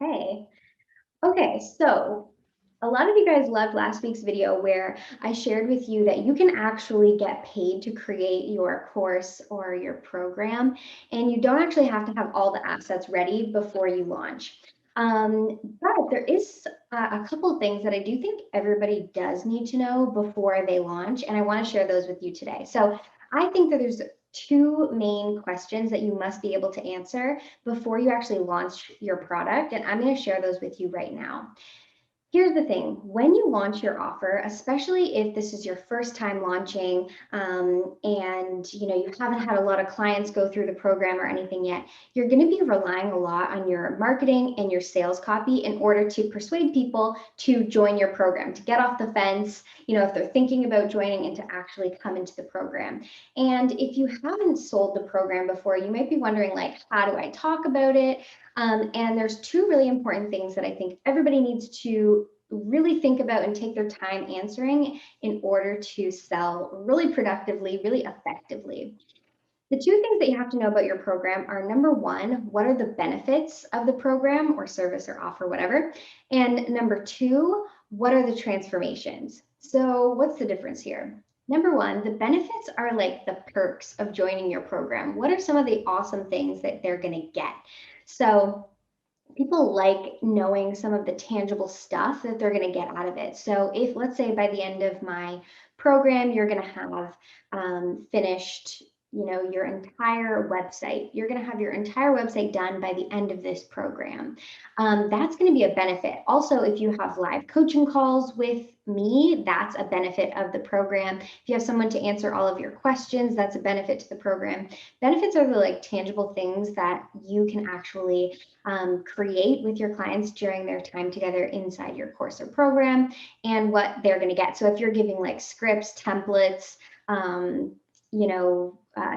Hey, okay, so a lot of you guys loved last week's video where I shared with you that you can actually get paid to create your course or your program, and you don't actually have to have all the assets ready before you launch. But there is a couple of things that I do think everybody does need to know before they launch, and I want to share those with you today. So I think that there's two main questions that you must be able to answer before you actually launch your product. And I'm going to share those with you right now. Here's the thing, when you launch your offer, especially if this is your first time launching, and you haven't had a lot of clients go through the program or anything yet, you're going to be relying a lot on your marketing and your sales copy in order to persuade people to join your program, to get off the fence, if they're thinking about joining, and to actually come into the program. And if you haven't sold the program before, you might be wondering, like, how do I talk about it? And there's two really important things that I think everybody needs to really think about and take their time answering in order to sell really productively, really effectively. The two things that you have to know about your program are, number one, what are the benefits of the program or service or offer, whatever? And number two, what are the transformations? So what's the difference here? Number one, the benefits are like the perks of joining your program. What are some of the awesome things that they're going to get? So people like knowing some of the tangible stuff that they're going to get out of it. So if, let's say, by the end of my program, you're going to have finished, your entire website. You're going to have your entire website done by the end of this program. That's going to be a benefit. Also, if you have live coaching calls with me, that's a benefit of the program. If you have someone to answer all of your questions, that's a benefit to the program. Benefits are the tangible things that you can actually create with your clients during their time together inside your course or program, and what they're going to get. So if you're giving scripts, templates,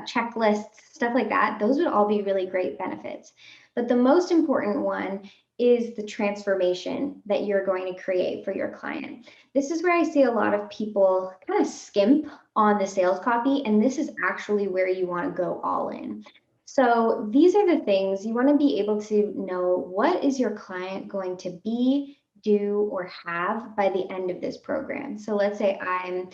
checklists, stuff like that, those would all be really great benefits. But the most important one is the transformation that you're going to create for your client. This is where I see a lot of people kind of skimp on the sales copy, and this is actually where you want to go all in. So these are the things you want to be able to know. What is your client going to be, do, or have by the end of this program? So let's say I'm,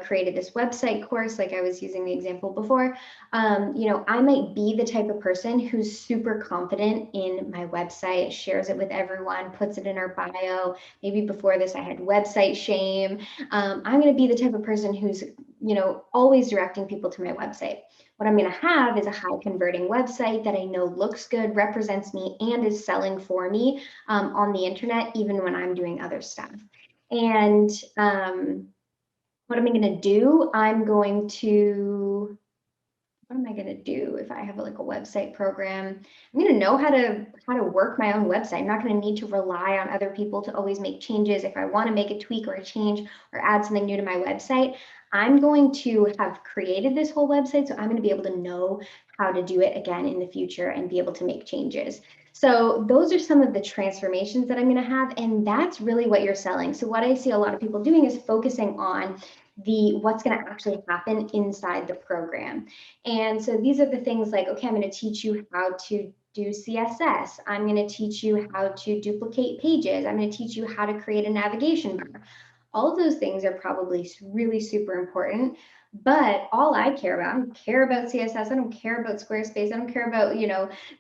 created this website course, like I was using the example before. I might be the type of person who's super confident in my website, shares it with everyone, puts it in our bio. Maybe before this I had website shame. I'm going to be the type of person who's, always directing people to my website. What I'm going to have is a high converting website that I know looks good, represents me, and is selling for me on the internet, even when I'm doing other stuff. And what am I going to do? What am I going to do if I have a website program? I'm going to know how to work my own website. I'm not going to need to rely on other people to always make changes. If I want to make a tweak or a change or add something new to my website, I'm going to have created this whole website, so I'm going to be able to know how to do it again in the future and be able to make changes. So those are some of the transformations that I'm going to have, and that's really what you're selling. So what I see a lot of people doing is focusing on what's going to actually happen inside the program. And so these are the things like, okay, I'm going to teach you how to do CSS. I'm going to teach you how to duplicate pages. I'm going to teach you how to create a navigation bar. All of those things are probably really super important. But all I care about, I don't care about CSS, I don't care about Squarespace, I don't care about,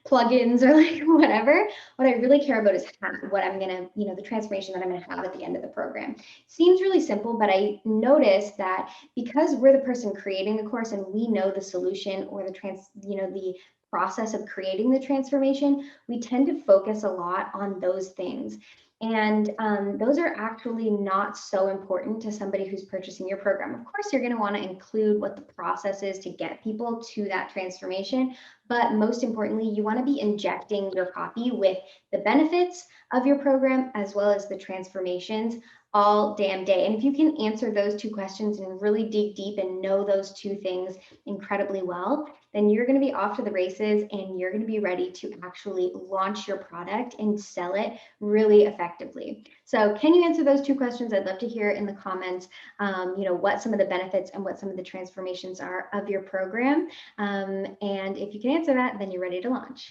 plugins or whatever. What I really care about is what I'm gonna, the transformation that I'm gonna have at the end of the program. Seems really simple, but I noticed that because we're the person creating the course and we know the solution or the process of creating the transformation, we tend to focus a lot on those things. And those are actually not so important to somebody who's purchasing your program. Of course, you're going to want to include what the process is to get people to that transformation. But most importantly, you want to be injecting your copy with the benefits of your program as well as the transformations all damn day. And if you can answer those two questions and really dig deep and know those two things incredibly well, then you're going to be off to the races and you're going to be ready to actually launch your product and sell it really effectively. So can you answer those two questions? I'd love to hear in the comments, what some of the benefits and what some of the transformations are of your program. And if you can answer that, then you're ready to launch.